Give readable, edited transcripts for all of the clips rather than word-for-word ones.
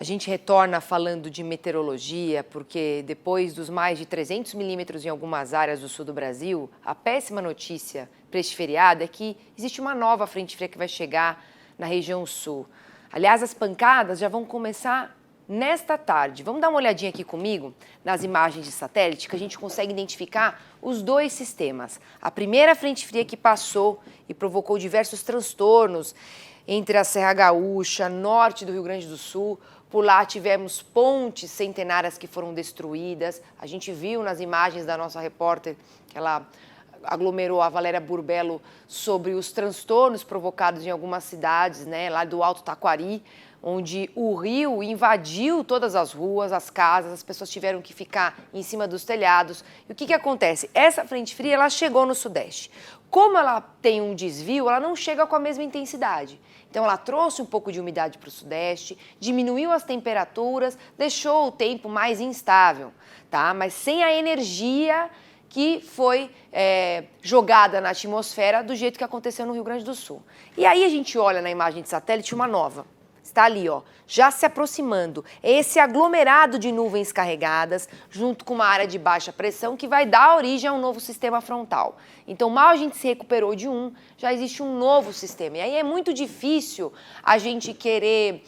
gente retorna falando de meteorologia, porque depois dos mais de 300 milímetros em algumas áreas do sul do Brasil, a péssima notícia para este feriado é que existe uma nova frente fria que vai chegar na região sul. Aliás, as pancadas já vão começar nesta tarde. Vamos dar uma olhadinha aqui comigo nas imagens de satélite, que a gente consegue identificar os dois sistemas. A primeira frente fria que passou e provocou diversos transtornos entre a Serra Gaúcha, norte do Rio Grande do Sul. Por lá tivemos pontes centenárias que foram destruídas. A gente viu nas imagens da nossa repórter que ela aglomerou a Valéria Burbello sobre os transtornos provocados em algumas cidades, né, lá do Alto Taquari, onde o rio invadiu todas as ruas, as casas, as pessoas tiveram que ficar em cima dos telhados. E o que acontece? Essa frente fria, ela chegou no Sudeste. Como ela tem um desvio, ela não chega com a mesma intensidade. Então, ela trouxe um pouco de umidade para o Sudeste, diminuiu as temperaturas, deixou o tempo mais instável, tá? Mas sem a energia que foi jogada na atmosfera do jeito que aconteceu no Rio Grande do Sul. E aí a gente olha na imagem de satélite uma nova. Está ali, ó, já se aproximando. É esse aglomerado de nuvens carregadas, junto com uma área de baixa pressão, que vai dar origem a um novo sistema frontal. Então, mal a gente se recuperou de um, já existe um novo sistema. E aí é muito difícil a gente querer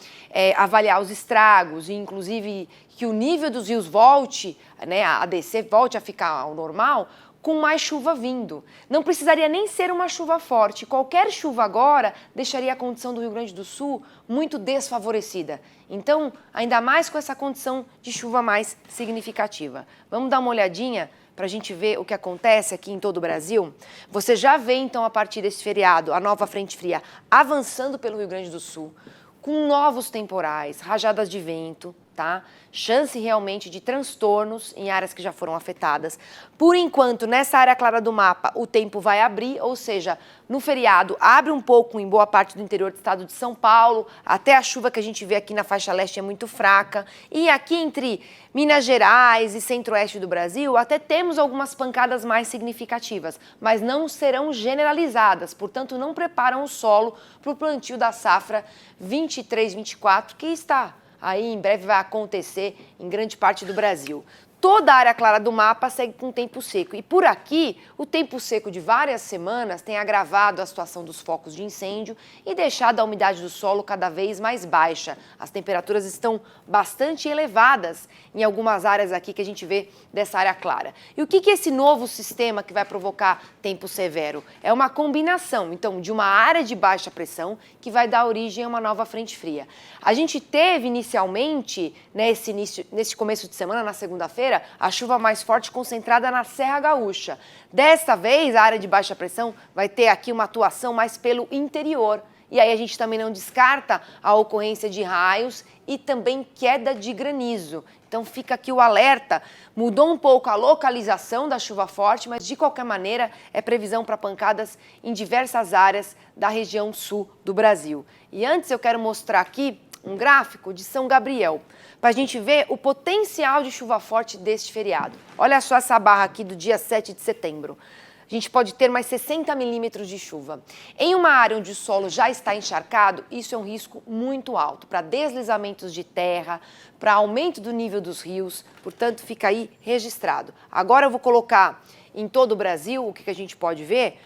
avaliar os estragos, e inclusive que o nível dos rios volte, né, a descer, volte a ficar ao normal, com mais chuva vindo. Não precisaria nem ser uma chuva forte. Qualquer chuva agora deixaria a condição do Rio Grande do Sul muito desfavorecida. Então, ainda mais com essa condição de chuva mais significativa. Vamos dar uma olhadinha para a gente ver o que acontece aqui em todo o Brasil? Você já vê, então, a partir desse feriado, a nova frente fria avançando pelo Rio Grande do Sul, com novos temporais, rajadas de vento, tá? Chance realmente de transtornos em áreas que já foram afetadas. Por enquanto, nessa área clara do mapa, o tempo vai abrir, ou seja, no feriado abre um pouco em boa parte do interior do estado de São Paulo, até a chuva que a gente vê aqui na faixa leste é muito fraca. E aqui entre Minas Gerais e centro-oeste do Brasil, até temos algumas pancadas mais significativas, mas não serão generalizadas, portanto não preparam o solo para o plantio da safra 23-24, que está aí em breve vai acontecer em grande parte do Brasil. Toda a área clara do mapa segue com tempo seco. E por aqui, o tempo seco de várias semanas tem agravado a situação dos focos de incêndio e deixado a umidade do solo cada vez mais baixa. As temperaturas estão bastante elevadas em algumas áreas aqui que a gente vê dessa área clara. E o que é esse novo sistema que vai provocar tempo severo? É uma combinação, então, de uma área de baixa pressão que vai dar origem a uma nova frente fria. A gente teve inicialmente, nesse começo de semana, na segunda-feira, a chuva mais forte concentrada na Serra Gaúcha. Desta vez, a área de baixa pressão vai ter aqui uma atuação mais pelo interior. E aí a gente também não descarta a ocorrência de raios e também queda de granizo. Então fica aqui o alerta. Mudou um pouco a localização da chuva forte, mas de qualquer maneira é previsão para pancadas em diversas áreas da região sul do Brasil. E antes eu quero mostrar aqui um gráfico de São Gabriel, para a gente ver o potencial de chuva forte deste feriado. Olha só essa barra aqui do dia 7 de setembro. A gente pode ter mais 60 milímetros de chuva. Em uma área onde o solo já está encharcado, isso é um risco muito alto para deslizamentos de terra, para aumento do nível dos rios, portanto fica aí registrado. Agora eu vou colocar em todo o Brasil, o que a gente pode ver,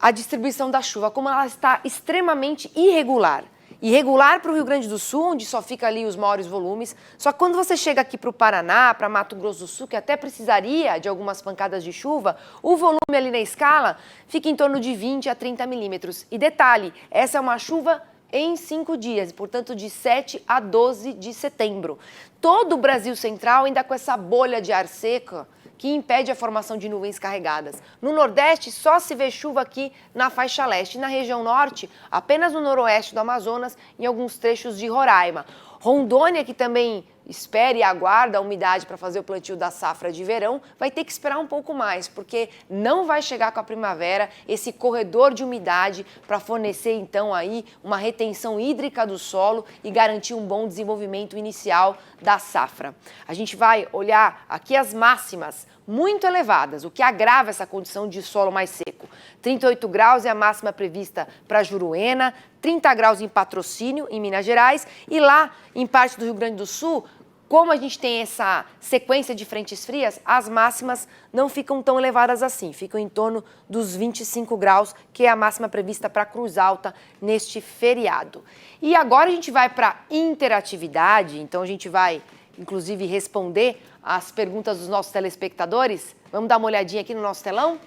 a distribuição da chuva, como ela está extremamente irregular. Irregular para o Rio Grande do Sul, onde só fica ali os maiores volumes. Só que quando você chega aqui para o Paraná, para Mato Grosso do Sul, que até precisaria de algumas pancadas de chuva, o volume ali na escala fica em torno de 20 a 30 milímetros. E detalhe, essa é uma chuva em 5 dias, portanto de 7 a 12 de setembro. Todo o Brasil Central ainda com essa bolha de ar seco que impede a formação de nuvens carregadas. No Nordeste, só se vê chuva aqui na faixa leste. Na região Norte, apenas no noroeste do Amazonas e em alguns trechos de Roraima. Rondônia, que também espera e aguarda a umidade para fazer o plantio da safra de verão, vai ter que esperar um pouco mais, porque não vai chegar com a primavera esse corredor de umidade para fornecer, então, aí uma retenção hídrica do solo e garantir um bom desenvolvimento inicial da safra. A gente vai olhar aqui as máximas muito elevadas, o que agrava essa condição de solo mais seco. 38 graus é a máxima prevista para Juruena, 30 graus em Patrocínio, em Minas Gerais, e lá em parte do Rio Grande do Sul, como a gente tem essa sequência de frentes frias, as máximas não ficam tão elevadas assim, ficam em torno dos 25 graus, que é a máxima prevista para Cruz Alta neste feriado. E agora a gente vai para interatividade, então a gente vai, inclusive, responder as perguntas dos nossos telespectadores. Vamos dar uma olhadinha aqui no nosso telão?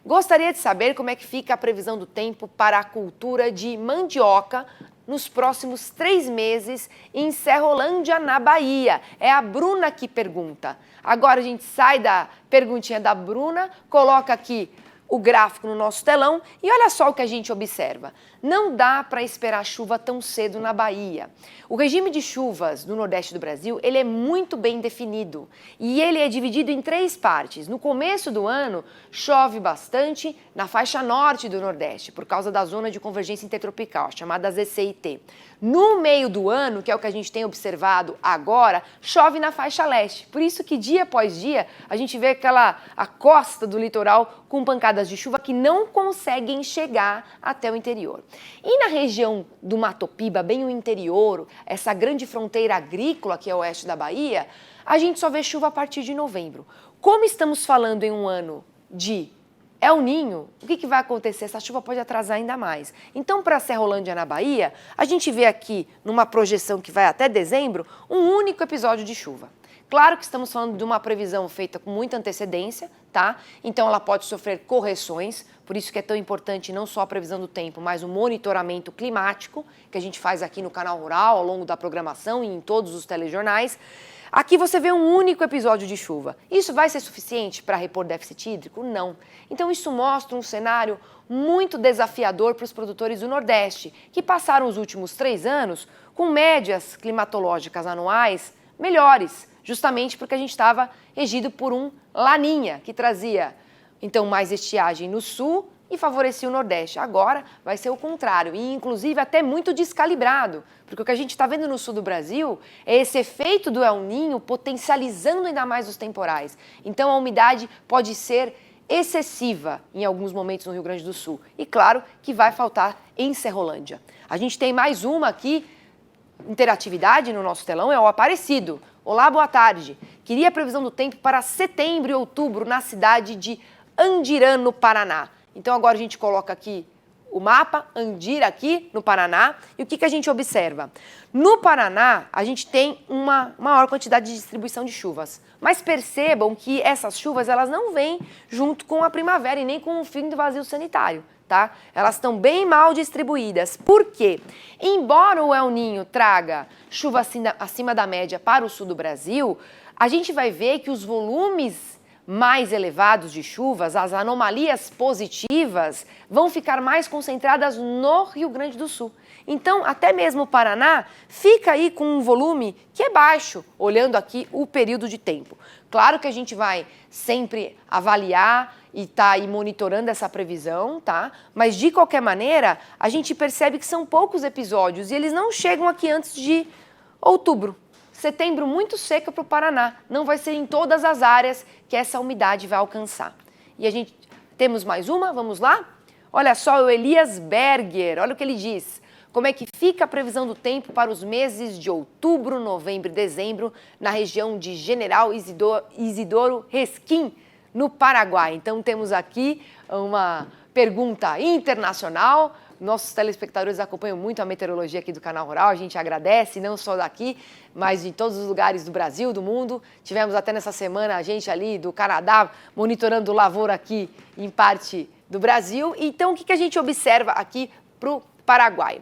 Gostaria de saber como é que fica a previsão do tempo para a cultura de mandioca nos próximos 3 meses em Serrolândia, na Bahia. É a Bruna que pergunta. Agora a gente sai da perguntinha da Bruna, coloca aqui o gráfico no nosso telão e olha só o que a gente observa. Não dá para esperar chuva tão cedo na Bahia. O regime de chuvas do Nordeste do Brasil, ele é muito bem definido e ele é dividido em 3 partes. No começo do ano, chove bastante na faixa norte do Nordeste, por causa da zona de convergência intertropical, chamada ZCIT. No meio do ano, que é o que a gente tem observado agora, chove na faixa leste. Por isso que dia após dia a gente vê a costa do litoral com pancadas de chuva que não conseguem chegar até o interior. E na região do Mato Piba, bem o interior, essa grande fronteira agrícola que é o oeste da Bahia, a gente só vê chuva a partir de novembro. Como estamos falando em um ano de El Niño, o que vai acontecer? Essa chuva pode atrasar ainda mais. Então, para a Serrolândia, na Bahia, a gente vê aqui, numa projeção que vai até dezembro, um único episódio de chuva. Claro que estamos falando de uma previsão feita com muita antecedência, tá? Então ela pode sofrer correções, por isso que é tão importante não só a previsão do tempo, mas o monitoramento climático, que a gente faz aqui no Canal Rural, ao longo da programação e em todos os telejornais. Aqui você vê um único episódio de chuva. Isso vai ser suficiente para repor déficit hídrico? Não. Então isso mostra um cenário muito desafiador para os produtores do Nordeste, que passaram os últimos 3 anos com médias climatológicas anuais melhores, justamente porque a gente estava regido por um Laninha, que trazia, então, mais estiagem no sul e favorecia o Nordeste. Agora vai ser o contrário, e inclusive até muito descalibrado, porque o que a gente está vendo no sul do Brasil é esse efeito do El Niño potencializando ainda mais os temporais. Então a umidade pode ser excessiva em alguns momentos no Rio Grande do Sul. E claro que vai faltar em Serrolândia. A gente tem mais uma aqui, interatividade no nosso telão, é o Aparecido. Olá, boa tarde. Queria a previsão do tempo para setembro e outubro na cidade de Andirã, no Paraná. Então agora a gente coloca aqui o mapa, Andira aqui no Paraná. E o que a gente observa? No Paraná, a gente tem uma maior quantidade de distribuição de chuvas. Mas percebam que essas chuvas elas não vêm junto com a primavera e nem com o fim do vazio sanitário. Tá? Elas estão bem mal distribuídas. Por quê? Embora o El Niño traga chuva acima da média para o sul do Brasil, a gente vai ver que os volumes mais elevados de chuvas, as anomalias positivas, vão ficar mais concentradas no Rio Grande do Sul. Então, até mesmo o Paraná fica aí com um volume que é baixo, olhando aqui o período de tempo. Claro que a gente vai sempre avaliar e tá aí monitorando essa previsão, tá? Mas de qualquer maneira, a gente percebe que são poucos episódios e eles não chegam aqui antes de outubro. Setembro muito seca para o Paraná, não vai ser em todas as áreas que essa umidade vai alcançar. E a gente temos mais uma, vamos lá? Olha só, o Elias Berger, olha o que ele diz. Como é que fica a previsão do tempo para os meses de outubro, novembro e dezembro na região de General Isidoro Resquim, no Paraguai? Então temos aqui uma pergunta internacional. Nossos telespectadores acompanham muito a meteorologia aqui do Canal Rural, a gente agradece, não só daqui, mas de todos os lugares do Brasil, do mundo. Tivemos até nessa semana a gente ali do Canadá monitorando lavoura aqui em parte do Brasil. Então o que a gente observa aqui para o Paraguai?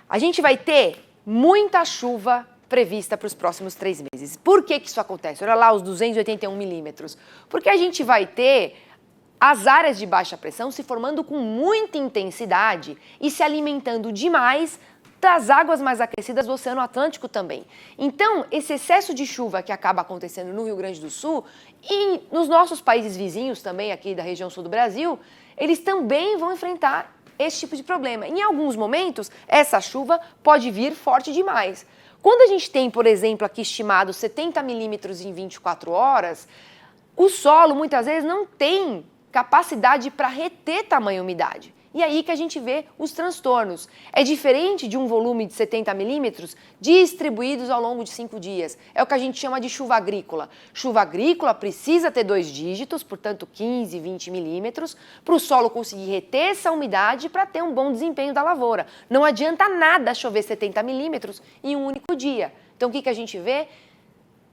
A gente vai ter muita chuva prevista para os próximos 3 meses. Por que isso acontece? Olha lá os 281 milímetros. Porque a gente vai ter as áreas de baixa pressão se formando com muita intensidade e se alimentando demais das águas mais aquecidas do Oceano Atlântico também. Então, esse excesso de chuva que acaba acontecendo no Rio Grande do Sul e nos nossos países vizinhos também, aqui da região sul do Brasil, eles também vão enfrentar esse tipo de problema. Em alguns momentos, essa chuva pode vir forte demais. Quando a gente tem, por exemplo, aqui estimado 70 milímetros em 24 horas, o solo muitas vezes não tem capacidade para reter tamanha umidade. E aí que a gente vê os transtornos. É diferente de um volume de 70 milímetros distribuídos ao longo de 5 dias. É o que a gente chama de chuva agrícola. Chuva agrícola precisa ter 2 dígitos, portanto 15, 20 milímetros, para o solo conseguir reter essa umidade para ter um bom desempenho da lavoura. Não adianta nada chover 70 milímetros em um único dia. Então o que a gente vê?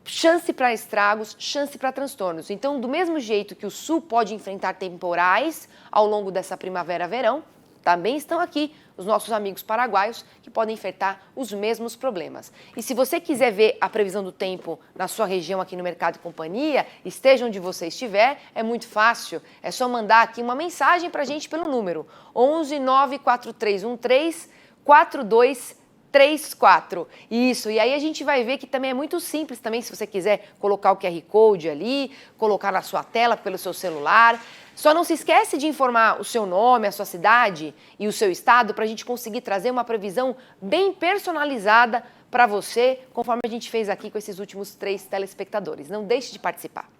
Chance para estragos, chance para transtornos. Então, do mesmo jeito que o sul pode enfrentar temporais ao longo dessa primavera-verão, também estão aqui os nossos amigos paraguaios que podem enfrentar os mesmos problemas. E se você quiser ver a previsão do tempo na sua região aqui no Mercado e Companhia, esteja onde você estiver, é muito fácil. É só mandar aqui uma mensagem para a gente pelo número 11 94313 4234. Isso, e aí a gente vai ver que também é muito simples também, se você quiser colocar o QR Code ali, colocar na sua tela pelo seu celular. Só não se esquece de informar o seu nome, a sua cidade e o seu estado para a gente conseguir trazer uma previsão bem personalizada para você, conforme a gente fez aqui com esses últimos 3 telespectadores. Não deixe de participar.